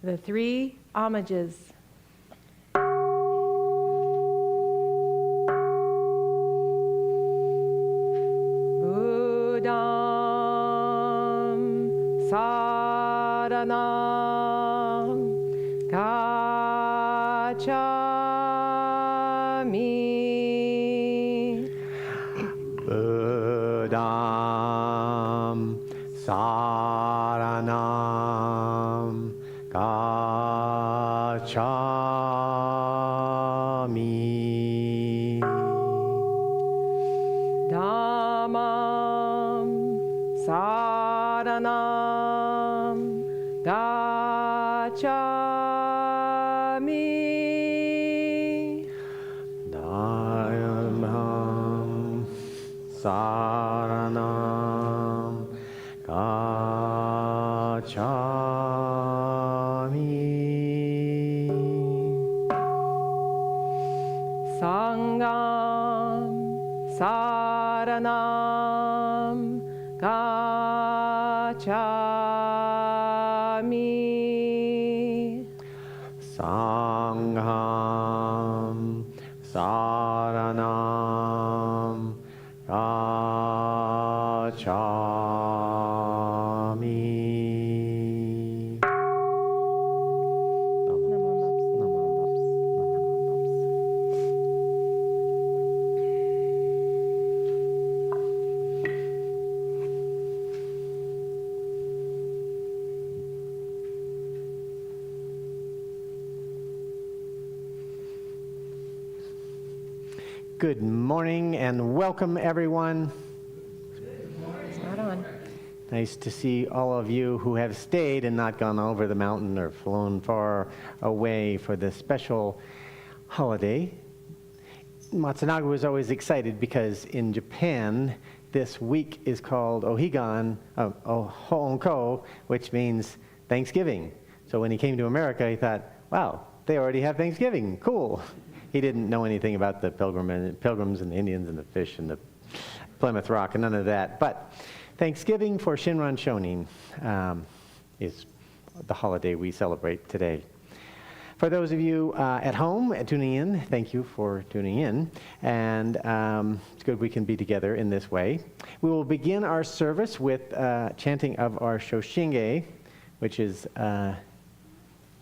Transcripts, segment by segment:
The three homages. Buddham saranam gacchami. Buddham saranam gacchami. Dhammam saranam gacchami. Dhammam saranam gacchami. Sangham saranam gacchami. Sangham saranam gacchami. Good morning and welcome, everyone. It's not on. Nice to see all of you who have stayed and not gone over the mountain or flown far away for this special holiday. Matsunaga was always excited because in Japan, this week is called HoOnKo, which means Thanksgiving. So when he came to America, he thought, wow, they already have Thanksgiving. Cool. He didn't know anything about the pilgrims and the Indians and the fish and the Plymouth Rock and none of that. But Thanksgiving for Shinran Shonin is the holiday we celebrate today. For those of you at home tuning in, thank you for tuning in. And it's good we can be together in this way. We will begin our service with chanting of our Shoshinge, which is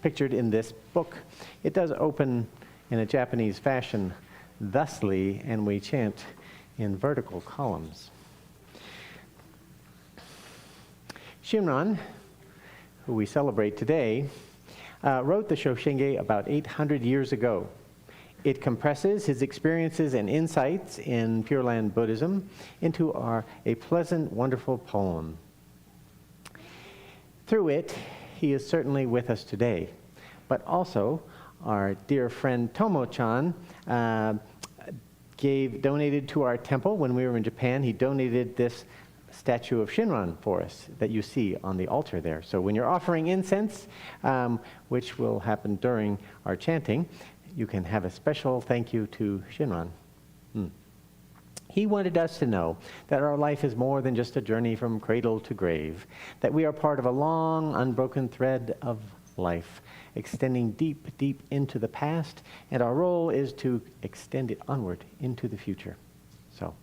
pictured in this book. It does open in a Japanese fashion thusly, and we chant in vertical columns. Shinran, who we celebrate today, wrote the Shoshinge about 800 years ago. It compresses his experiences and insights in Pure Land Buddhism into a pleasant, wonderful poem. Through it, he is certainly with us today, but also our dear friend Tomo-chan donated to our temple when we were in Japan. He donated this statue of Shinran for us that you see on the altar there. So when you're offering incense, which will happen during our chanting, you can have a special thank you to Shinran. He wanted us to know that our life is more than just a journey from cradle to grave, that we are part of a long, unbroken thread of life, extending deep, deep into the past, and our role is to extend it onward into the future. So,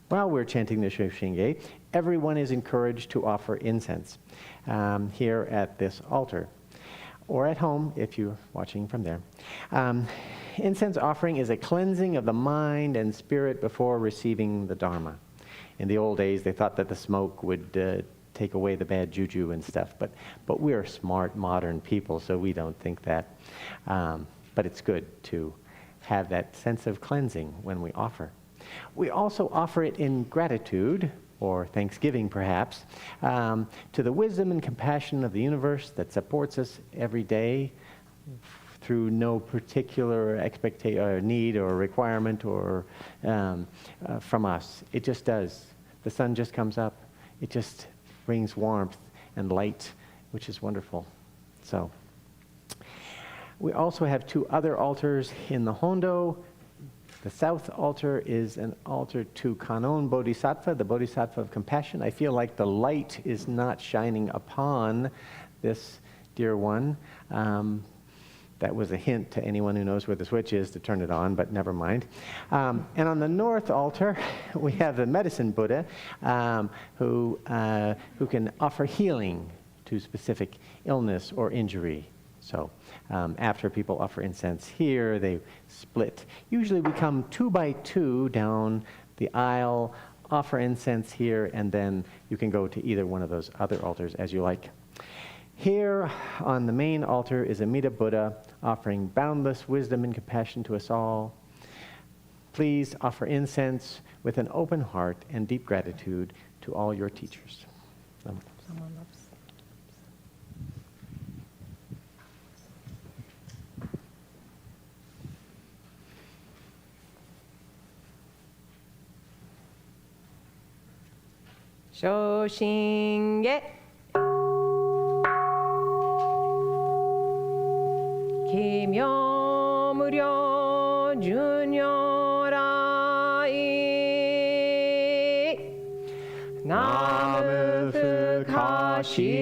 while we're chanting the Shoshinge, everyone is encouraged to offer incense here at this altar, or at home if you're watching from there. Incense offering is a cleansing of the mind and spirit before receiving the Dharma. In the old days, they thought that the smoke would take away the bad juju and stuff, but we're smart, modern people, so we don't think that. But it's good to have that sense of cleansing when we offer. We also offer it in gratitude, or thanksgiving perhaps, to the wisdom and compassion of the universe that supports us every day through no particular need or requirement or from us. It just does. The sun just comes up. It just brings warmth and light, which is wonderful. So we also have 2 other altars in the HoOnKo. The south altar is an altar to Kannon Bodhisattva, the Bodhisattva of compassion. I feel like the light is not shining upon this dear one. That was a hint to anyone who knows where the switch is to turn it on, but never mind. And on the north altar, we have the medicine Buddha, who can offer healing to specific illness or injury. So after people offer incense here, they split. Usually we come 2 by 2 down the aisle, offer incense here, and then you can go to either one of those other altars as you like. Here on the main altar is Amida Buddha offering boundless wisdom and compassion to us all. Please offer incense with an open heart and deep gratitude to all your teachers. Someone loves. Shoshinge Kimyo Muryo Junyorai Namu Fukashigi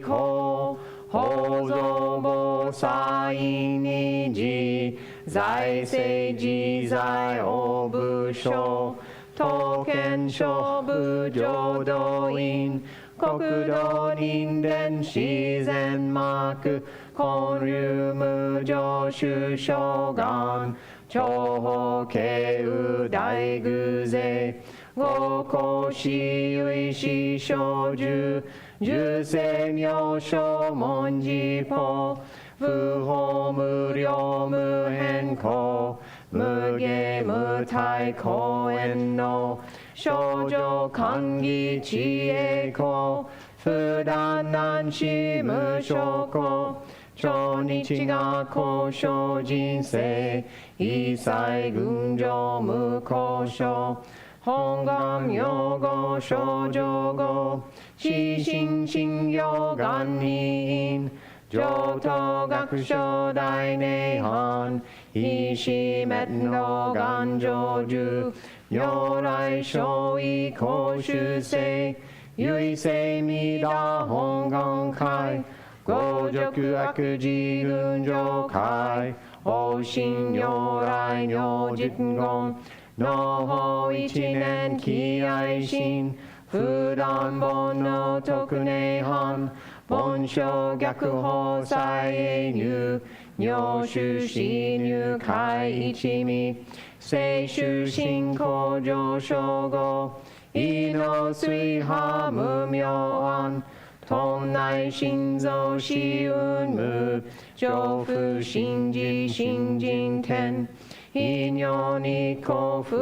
Ko Hozo Bosai Niji Zai Seiji Zai Obusho Token Shobu Jodoin Kokudo Ninden Shizen Maku Konryu Mujo Shushogan Choho Keu Daiguze Goko Shiui Shishoju Jusei Myosho Monjipo Fuho Muryo Muhenko Muge Mutai Koen no Shoujo Kangi Chieko Fudan Nanshi Mushoko Chonichi ga Kosho Jinsei Isai Gunjo Mukosho Hongam Yogo Shoujo go Shishin Shingyo Ganin Joto Gakusho Dai Nehan Ishi Metno Ganjoju Nyorai Shoi Koshusei Yuisei Mida Hongan Kai Gojoku Akuji Gunjo Kai Oshin Nyorai Nyojitgon Noho Ichinen Kiaishin Fudan Bon no Tokunehan Bonsho Gyakuho Sai Nyu Nyoshu Shinyu Kai Ichimi Seishu Shinko Joshogo Ino Suiha Mumyoan Tonnai Shinzo Shiunmu Jofu Shinji Shinjin Ten Inyoni Kofu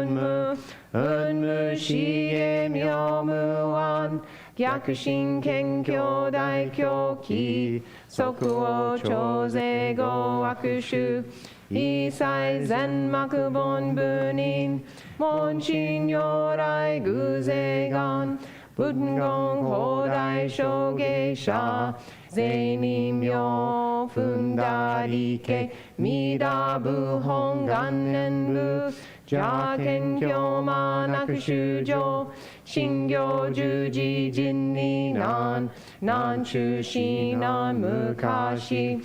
Unmu Unmu Shie Myomuan Gyakushin Kenkyo Daikyo Ki Sokuo Chose Go Akushu Isai Zen Makubon Bunin Monshin Yorai Guzegan Budengong Hodai Shogeisha Zenimyo Fundarike Midabu Honganenbu Jaken Kyoman Akushujo Shingyo Juji Jinni Nan Nanshu Shinan Mukashi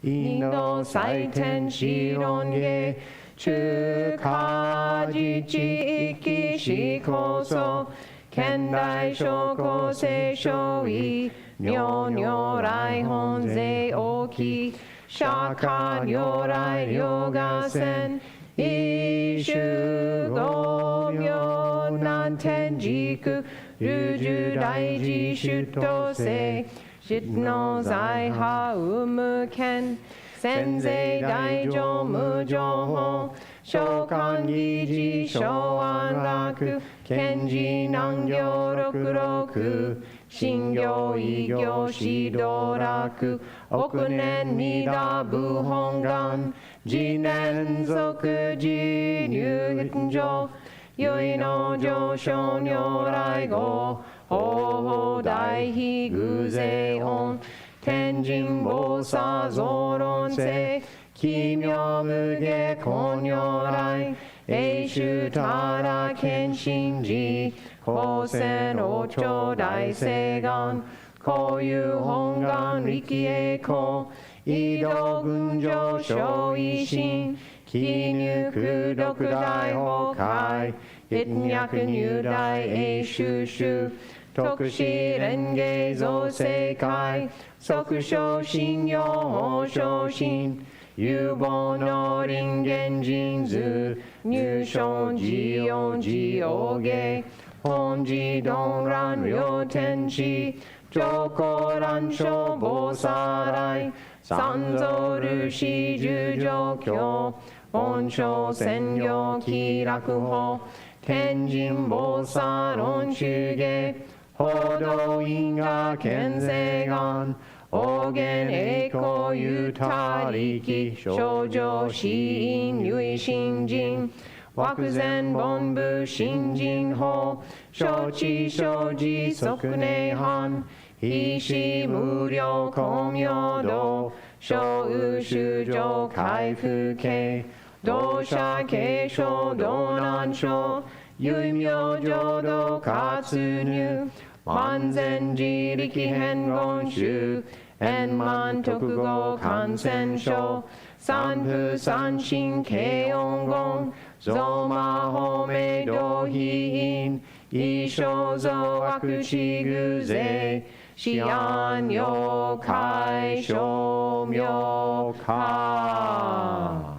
Ino Saiten Shironge Chukaji Chiki Shikoso Kendai Shoko Se Shoi Nyo Nyorai Honze Oki Shaka Nyorai Ryoga Sen Ishu Gomyo Nanten Jiku Ryuju Daiji Shuto Se Shitno Zai Ha Umu Ken Sensei Daijo Mujo Shokan Giji Shoan Raku Kenji Nangyo Roku Roku 信行異行指導楽億年二打部本願次年続次入上結の上昇如来語法大悲偶税音天神菩薩増論世奇妙無下根如来永寿たら謙信寺高専王朝大聖願こういう本願力栄光移動群上昇維新記入空毒大崩壊一脈入大永寿主特使蓮華造世界即昇信用法昇進有望の人間人図入賞自用自王下本自動乱両天地上皇乱勝菩薩来三蔵ルシ十上教本性専用気楽法天神菩薩論主下報道因果見世願王言栄光有他力少女死因唯心人惑前本部新人法承知承持即内藩必死無量光明道小雨修上開復系同社継承道難所有名浄土活入万全自力変言宗円満特語感染症三風三神慶音言増魔法明道非因一生増悪地偶税思安妖怪称妙化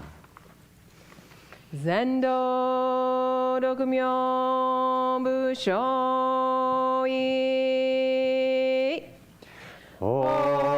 全道六名部所意法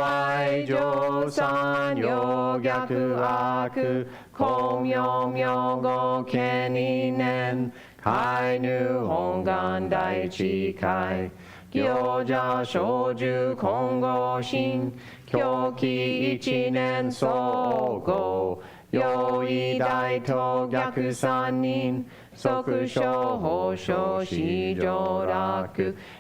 愛上三有逆悪公明明語見二年開入本願大智慧行者小樹金剛心狂気一年総合用意大と逆三人即小法小四上楽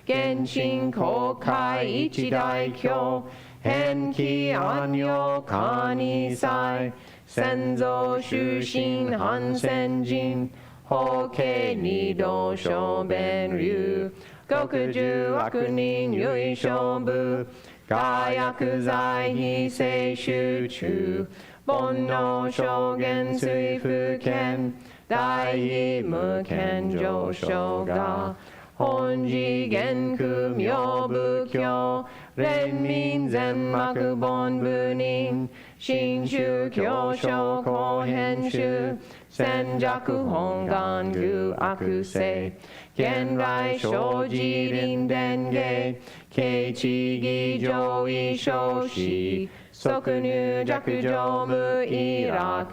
現心公開一大教変気安養加二祭先祖終身反戦人法慶二道小弁流極十悪人唯勝部加薬剤非正集中煩悩証言随不見大義無見上昇が本次元空妙仏教連民全幕本部人新宗教商工編集戦弱本願具悪性現来生じ臨伝下慶地義上位昇死即入弱上無意楽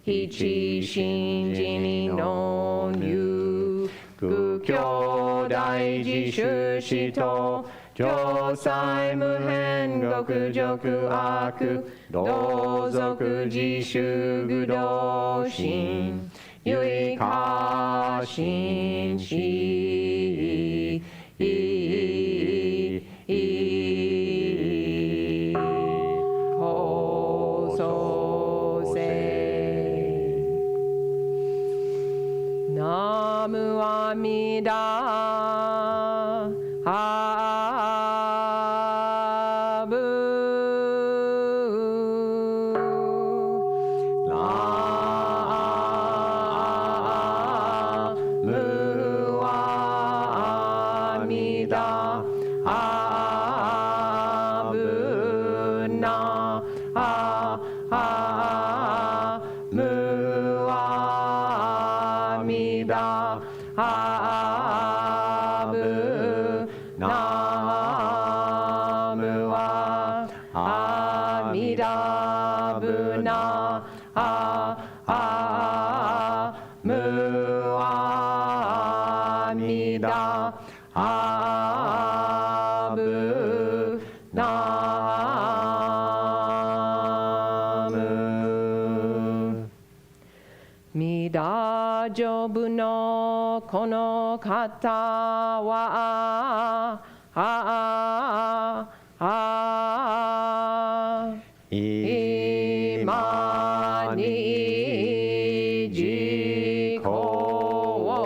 一心人の入仏教大事修士と上妻無変極辱悪同族自主愚道心唯過信し法創世ナムアミダハブナムアミダハブナムアミダハブナムアミダブナムアミダハブ大丈夫のこの方は今に自己を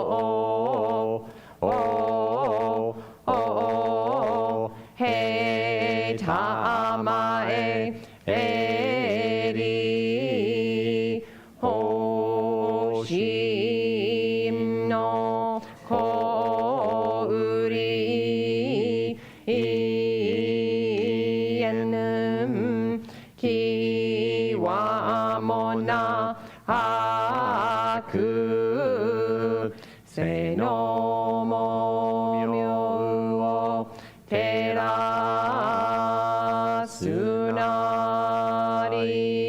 へたまえりほしのこうりえぬきわもなくせのもみょうを照らすなり。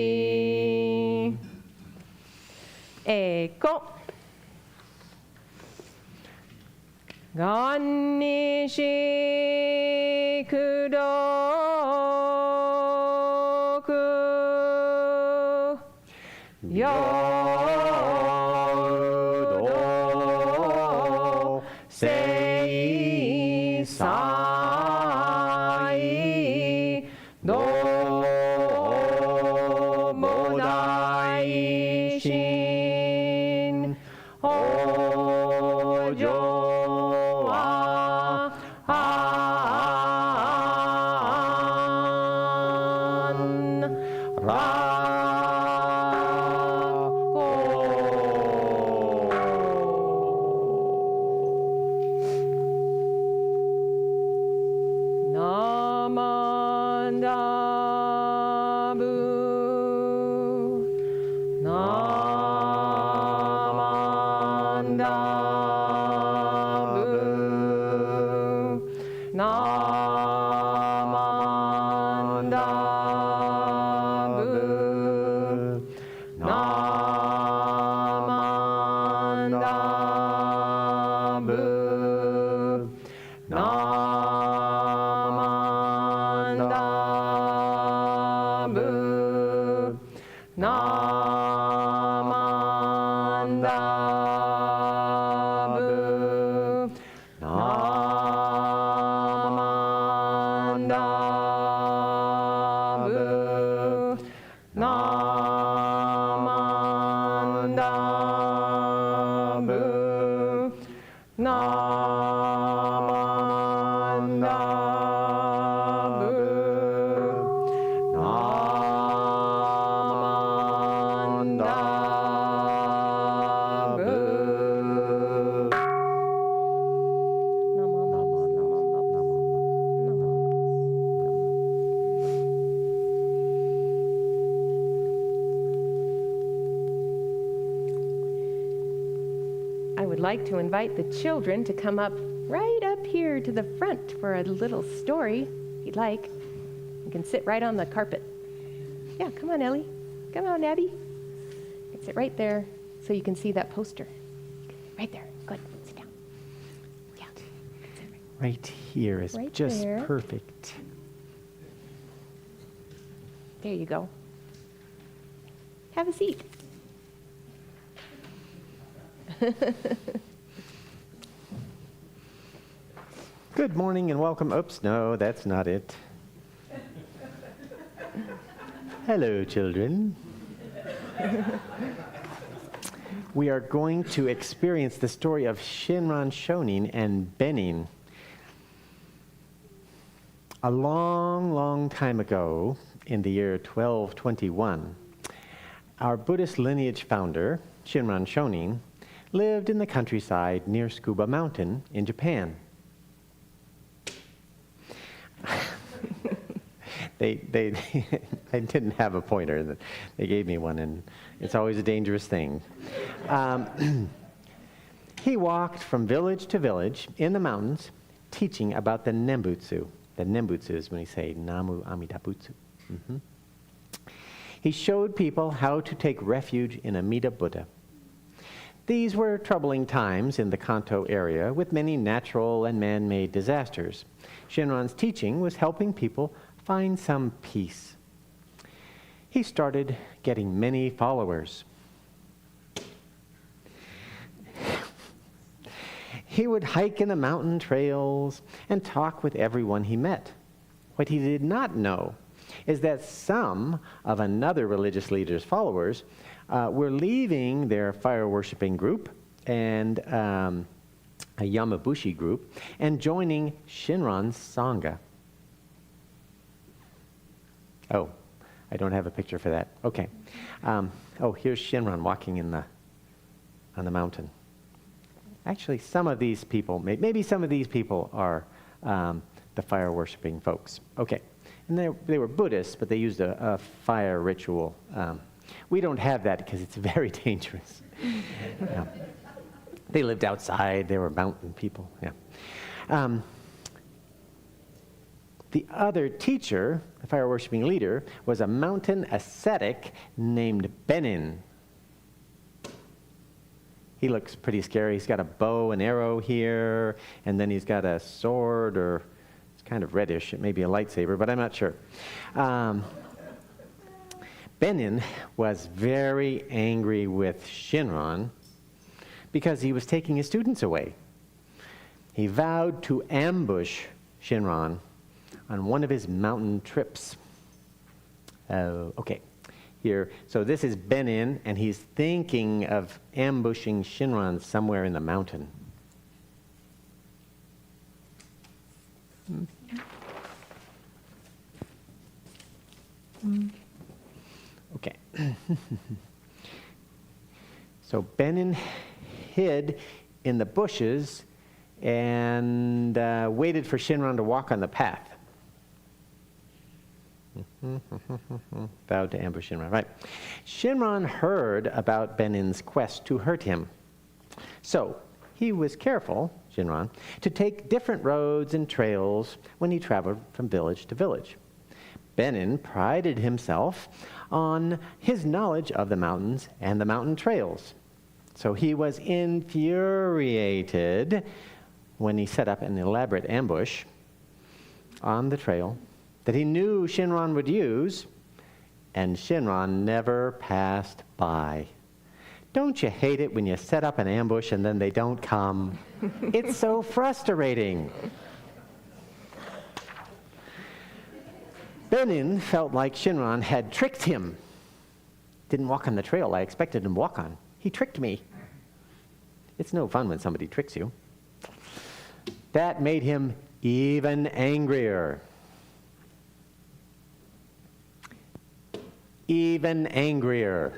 栄光願にしくどくよどせいさいどうも大心往生はlike to invite the children to come up right up here to the front for a little story, if you'd like. You can sit right on the carpet. Yeah, come on, Ellie. Come on, Abby. Sit right there so you can see that poster. Right there. Good. Sit down. Yeah. Right here is right just there. Perfect. There you go. Have a seat. Good morning and welcome. Oops, no, that's not it. Hello, children. We are going to experience the story of Shinran Shonin and Benin. A long, long time ago, in the year 1221, our Buddhist lineage founder, Shinran Shonin, lived in the countryside near Tsukuba Mountain in Japan. They didn't have a pointer. They gave me one, and it's always a dangerous thing. He walked from village to village in the mountains, teaching about the Nembutsu. The Nembutsu is when we say Namu Amida Butsu. Mm-hmm. He showed people how to take refuge in Amida Buddha. These were troubling times in the Kanto area with many natural and man-made disasters. Shinran's teaching was helping people find some peace. He started getting many followers. He would hike in the mountain trails and talk with everyone he met. What he did not know is that some of another religious leader's followers were leaving their fire-worshiping group and a Yamabushi group and joining Shinran's Sangha. Oh, I don't have a picture for that. Okay. Here's Shinran walking on the mountain. Actually, some of these people, maybe some of these people are the fire-worshiping folks. Okay. And they were Buddhists, but they used a fire ritual. We don't have that because it's very dangerous. They lived outside. They were mountain people. Yeah. The other teacher, the fire-worshiping leader, was a mountain ascetic named Benin. He looks pretty scary. He's got a bow and arrow here, and then he's got a sword, or it's kind of reddish. It may be a lightsaber, but I'm not sure. Benin was very angry with Shinran because he was taking his students away. He vowed to ambush Shinran on one of his mountain trips. Okay, here. So this is Benin, and he's thinking of ambushing Shinran somewhere in the mountain. Okay. So Benin hid in the bushes and waited for Shinran to walk on the path. Vowed to ambush Shinran. Right. Shinran heard about Benin's quest to hurt him. So he was careful, Shinran, to take different roads and trails when he traveled from village to village. Benin prided himself on his knowledge of the mountains and the mountain trails. So he was infuriated when he set up an elaborate ambush on the trail that he knew Shinran would use, and Shinran never passed by. Don't you hate it when you set up an ambush and then they don't come? It's so frustrating. Benin felt like Shinran had tricked him. Didn't walk on the trail I expected him to walk on. He tricked me. It's no fun when somebody tricks you. That made him even angrier. Even angrier.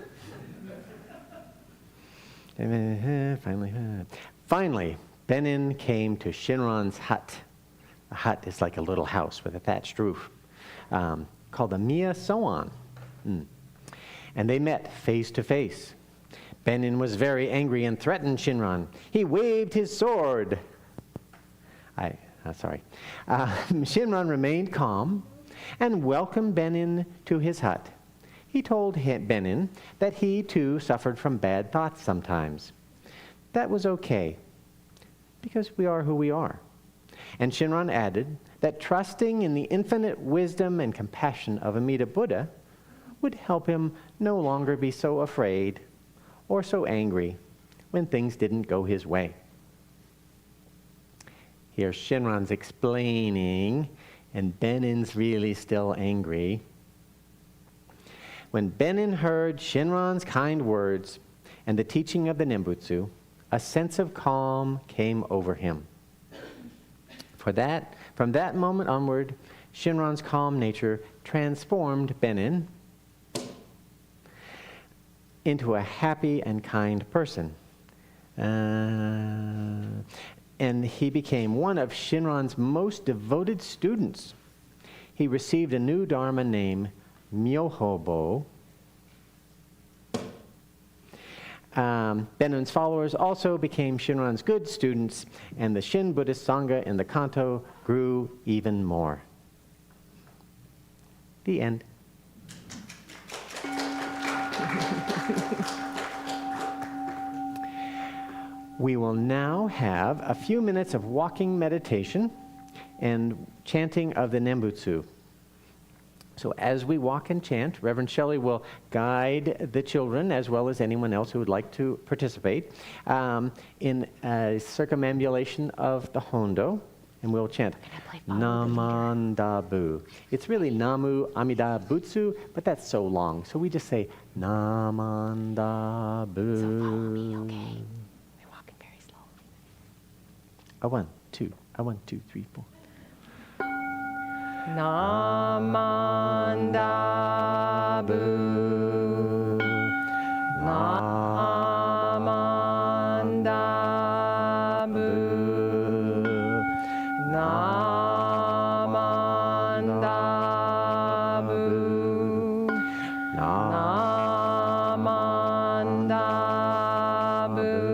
Finally, Benin came to Shinran's hut. A hut is like a little house with a thatched roof, called the Mia Soan. And they met face to face. Benin was very angry and threatened Shinran. He waved his sword. Shinran remained calm and welcomed Benin to his hut. He told Benin that he too suffered from bad thoughts sometimes. That was okay, because we are who we are. And Shinran added that trusting in the infinite wisdom and compassion of Amida Buddha would help him no longer be so afraid or so angry when things didn't go his way. Here Shinran's explaining, and Benin's really still angry. When Benin heard Shinran's kind words and the teaching of the Nembutsu, a sense of calm came over him. From that moment onward, Shinran's calm nature transformed Benin into a happy and kind person. And he became one of Shinran's most devoted students. He received a new Dharma name, Myohobo. Benin's followers also became Shinran's good students, and the Shin Buddhist Sangha in the Kanto grew even more. The end. We will now have a few minutes of walking meditation and chanting of the Nembutsu. So as we walk and chant, Reverend Shelley will guide the children as well as anyone else who would like to participate in a circumambulation of the Hondo. And we'll chant Namandabu. It's really Namu Amida Butsu, but that's so long. So we just say Namandabu. So follow me, okay? We're walking very slowly. A 1, 2, a 1, 2, 3, 4. Namandabu. Namandabu. Namandabu. Namandabu. Namandabu.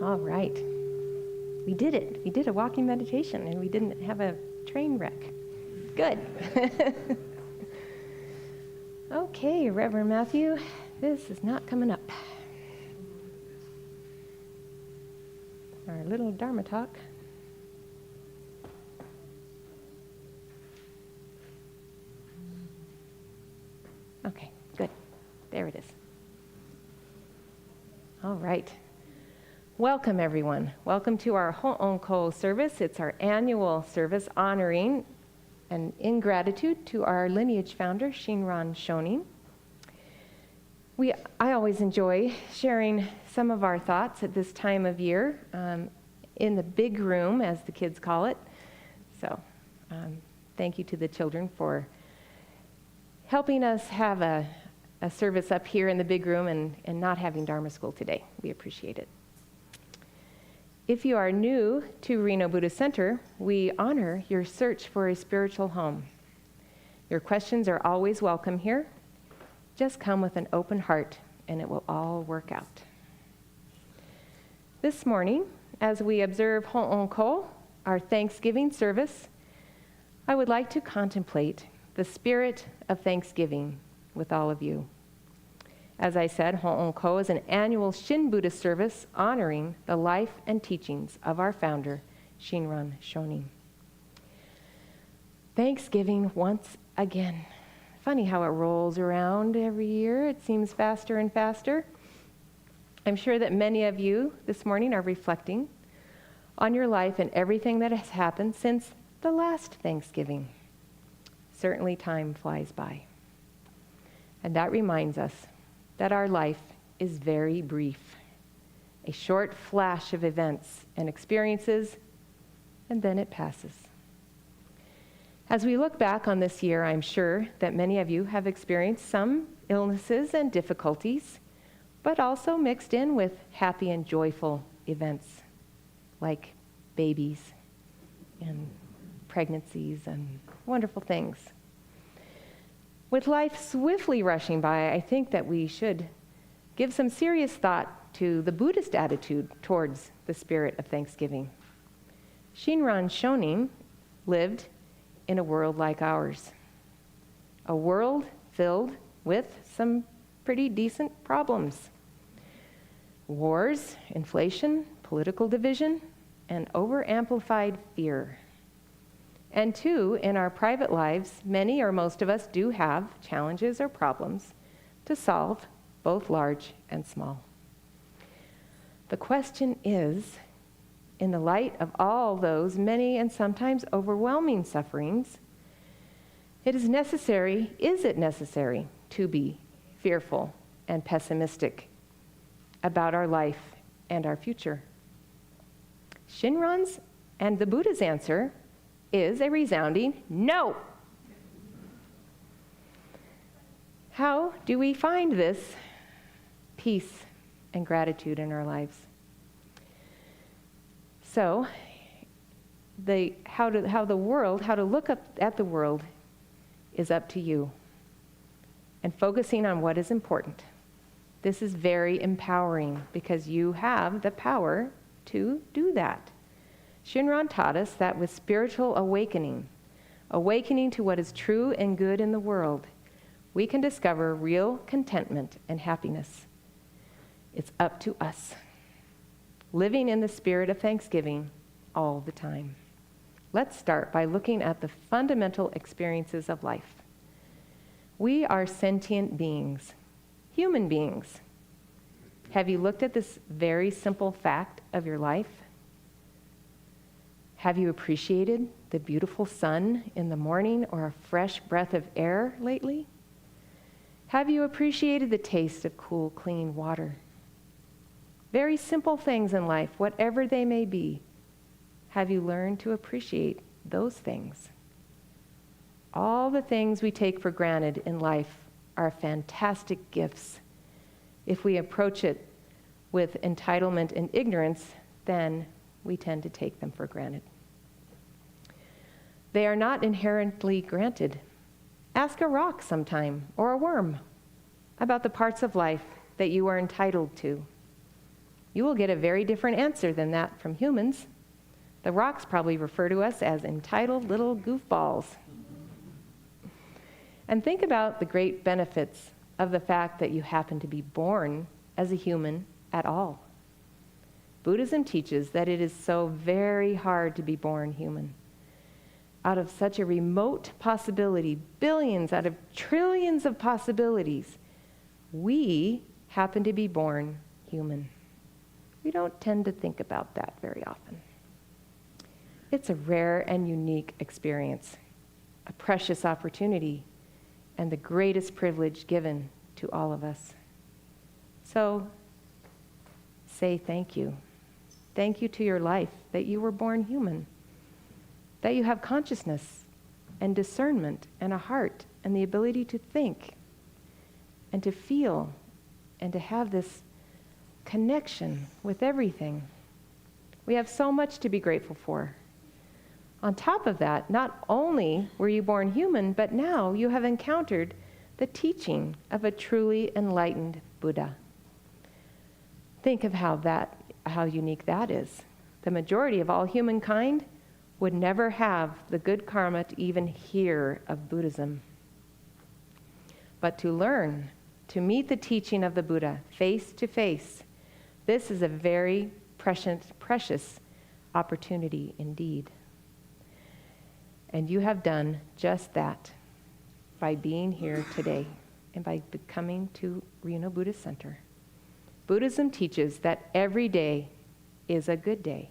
All right. We did it. We did a walking meditation, and we didn't have a train wreck. Good. Okay, Reverend Matthew, this is not coming up. Our little Dharma talk. Okay, good. There it is. All right. Welcome, everyone. Welcome to our HoOnKo service. It's our annual service honoring and in gratitude to our lineage founder, Shinran Shonin. I always enjoy sharing some of our thoughts at this time of year in the big room, as the kids call it. So thank you to the children for helping us have a service up here in the big room and not having Dharma school today. We appreciate it. If you are new to Reno Buddhist Center, we honor your search for a spiritual home. Your questions are always welcome here. Just come with an open heart, and it will all work out. This morning, as we observe HoOnKo, our Thanksgiving service, I would like to contemplate the spirit of Thanksgiving with all of you. As I said, HoOnKo is an annual Shin Buddhist service honoring the life and teachings of our founder, Shinran Shonin. Thanksgiving once again. Funny how it rolls around every year. It seems faster and faster. I'm sure that many of you this morning are reflecting on your life and everything that has happened since the last Thanksgiving. Certainly time flies by. And that reminds us that our life is very brief. A short flash of events and experiences, and then it passes. As we look back on this year, I'm sure that many of you have experienced some illnesses and difficulties, but also mixed in with happy and joyful events like babies and pregnancies and wonderful things. With life swiftly rushing by, I think that we should give some serious thought to the Buddhist attitude towards the spirit of Thanksgiving. Shinran Shonin lived in a world like ours, a world filled with some pretty decent problems. Wars, inflation, political division, and over-amplified fear. And two, in our private lives, many or most of us do have challenges or problems to solve, both large and small. The question is, in the light of all those many and sometimes overwhelming sufferings, is it necessary to be fearful and pessimistic about our life and our future? Shinran's and the Buddha's answer is a resounding no. How do we find this peace and gratitude in our lives? So, how to look up at the world is up to you. And focusing on what is important. This is very empowering because you have the power to do that. Shinran taught us that with spiritual awakening to what is true and good in the world, we can discover real contentment and happiness. It's up to us. Living in the spirit of Thanksgiving all the time. Let's start by looking at the fundamental experiences of life. We are sentient beings, human beings. Have you looked at this very simple fact of your life? Have you appreciated the beautiful sun in the morning or a fresh breath of air lately? Have you appreciated the taste of cool, clean water? Very simple things in life, whatever they may be. Have you learned to appreciate those things? All the things we take for granted in life are fantastic gifts. If we approach it with entitlement and ignorance, then we tend to take them for granted. They are not inherently granted. Ask a rock sometime, or a worm, about the parts of life that you are entitled to. You will get a very different answer than that from humans. The rocks probably refer to us as entitled little goofballs. And think about the great benefits of the fact that you happen to be born as a human at all. Buddhism teaches that it is so very hard to be born human. Out of such a remote possibility, billions out of trillions of possibilities, we happen to be born human. We don't tend to think about that very often. It's a rare and unique experience, a precious opportunity, and the greatest privilege given to all of us. So say thank you. Thank you to your life that you were born human, that you have consciousness and discernment and a heart and the ability to think and to feel and to have this connection with everything. We have so much to be grateful for. On top of that, not only were you born human, but now you have encountered the teaching of a truly enlightened Buddha. Think of how unique that is. The majority of all humankind would never have the good karma to even hear of Buddhism. But to learn, to meet the teaching of the Buddha face to face, this is a very precious opportunity indeed. And you have done just that by being here today and by coming to Reno Buddhist Center. Buddhism teaches that every day is a good day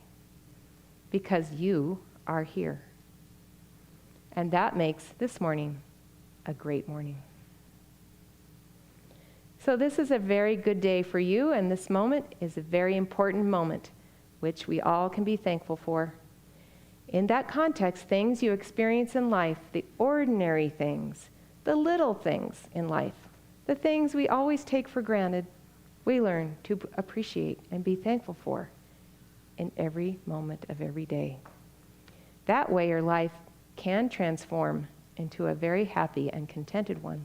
because you are here. And that makes this morning a great morning. So this is a very good day for you, and this moment is a very important moment, which we all can be thankful for. In that context, things you experience in life, the ordinary things, the little things in life, the things we always take for granted, we learn to appreciate and be thankful for in every moment of every day. That way your life can transform into a very happy and contented one.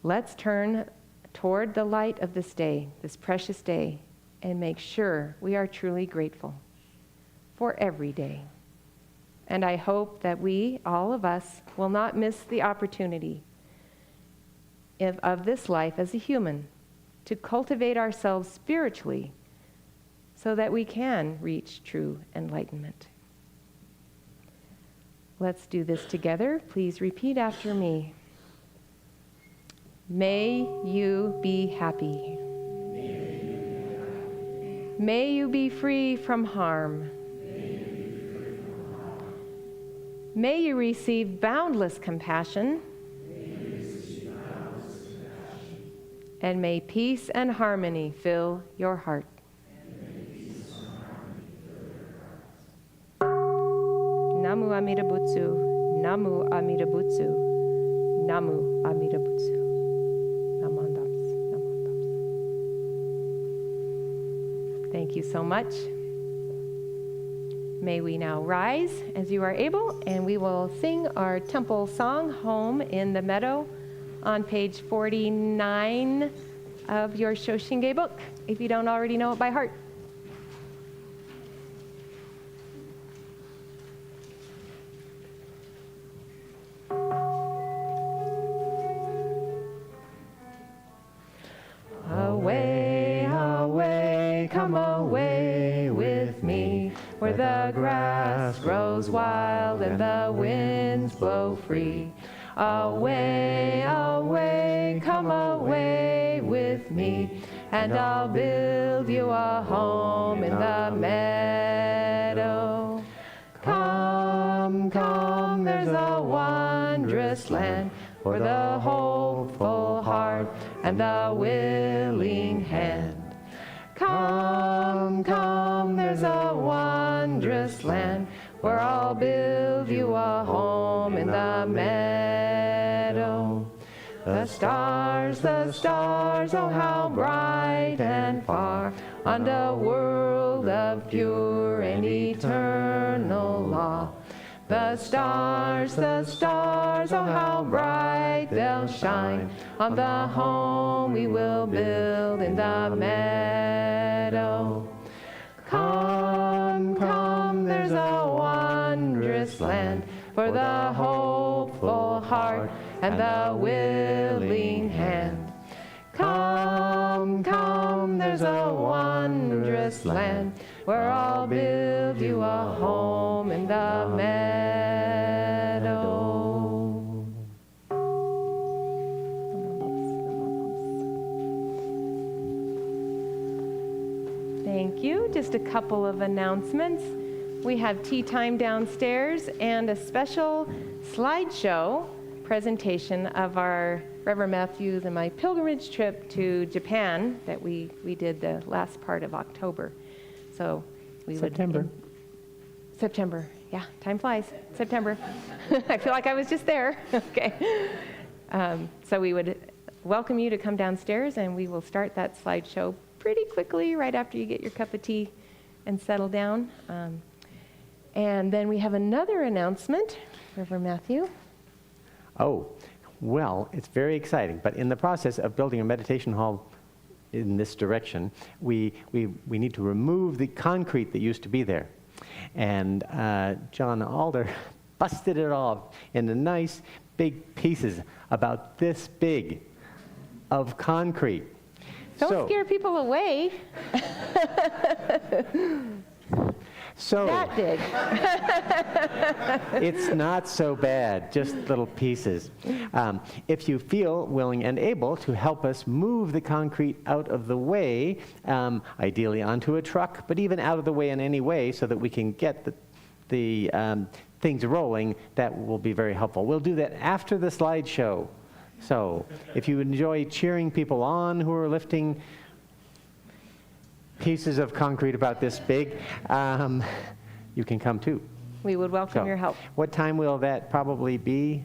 Let's turn toward the light of this day, this precious day, and make sure we are truly grateful for every day. And I hope that we, all of us, will not miss the opportunity of this life as a human to cultivate ourselves spiritually so that we can reach true enlightenment. Let's do this together. Please repeat after me. May you be happy. May you be free from harm. May you receive boundless compassion. And may peace and harmony fill your heart. Namu Amida Butsu, Namu Amida Butsu, Namu Amida Butsu. Namandaps, Namandaps. Thank you so much. May we now rise as you are able, and we will sing our temple song, Home in the Meadow, on page 49 of your Shoshinge book, if you don't already know it by heart. Away, away, come away with me, where the grass grows wild and the winds blow free. Away, away, come away with me, and I'll build you a home in the meadow. Come, come, there's a wondrous land for the hopeful heart and the willing hand. Come, come, there's a wondrous land where I'll build you a home in the meadow. The stars, oh how bright and far, on the world of pure and eternal law. The stars, oh how bright they'll shine, on the home we will build in the meadow. Come, come, there's a wondrous land for the hopeful heart and the willing hand. Come, come, there's a wondrous land where I'll build you a home in the meadow. Thank you. Just a couple of announcements. We have tea time downstairs and a special slideshow presentation of our Reverend Matthews and my pilgrimage trip to Japan that we did the last part of October. So we September. September, yeah, time flies. September. I feel like I was just there. Okay. So we would welcome you to come downstairs, and we will start that slideshow pretty quickly right after you get your cup of tea and settle down. And then we have another announcement, Reverend Matthew. Oh, well, it's very exciting, but in the process of building a meditation hall in this direction, we need to remove the concrete that used to be there. And John Alder busted it off into nice big pieces about this big of concrete. Don't scare people away. So that big. It's not so bad, just little pieces. If you feel willing and able to help us move the concrete out of the way, ideally onto a truck, but even out of the way in any way so that we can get the things rolling, that will be very helpful. We'll do that after the slideshow. So if you enjoy cheering people on who are lifting pieces of concrete about this big, you can come too. We would welcome your help. What time will that probably be?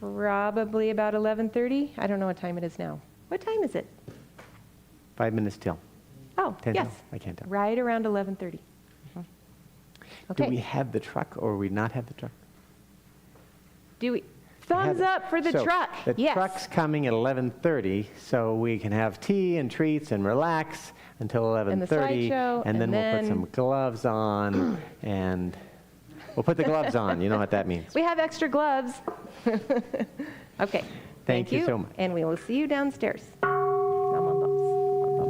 Probably about 11:30. I don't know what time it is now. What time is it? 5 minutes till. Oh, 10 yes. till. I can't tell. Right around 11:30. Okay. Do we have the truck or we not have the truck? Do we? Thumbs up for the truck. The yes. truck's coming at 11:30, so we can have tea and treats and relax until 11:30, and then we'll put some gloves on, and we'll put the gloves on. You know what that means. We have extra gloves. Okay. Thank you so much. And we will see you downstairs. Nom, nom, nom, nom, nom.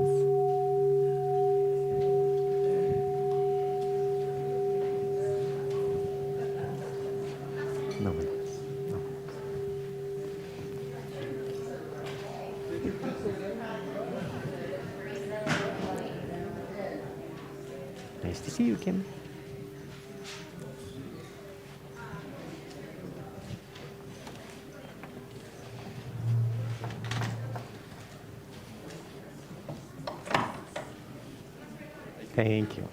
No, no. Nice to see you, Kim. Thank you.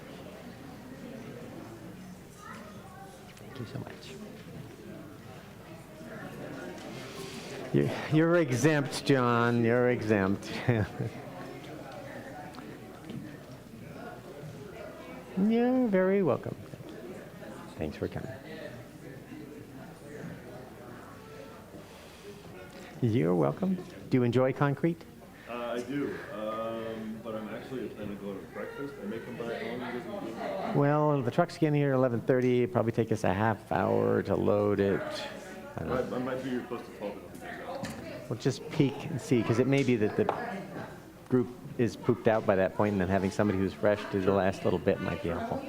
Thank you so much. You're exempt, John. You're exempt. You're very welcome. Thanks for coming. You're welcome. Do you enjoy concrete? I do, but I'm actually planning to go to breakfast. I may come by. How long are you guys gonna do? Well, the truck's getting here at 11:30. It'll probably take us a half hour to load it. I don't know. I might be close to 12. We'll just peek and see, because it may be that the group is pooped out by that point, and then having somebody who's fresh do the last little bit might be helpful.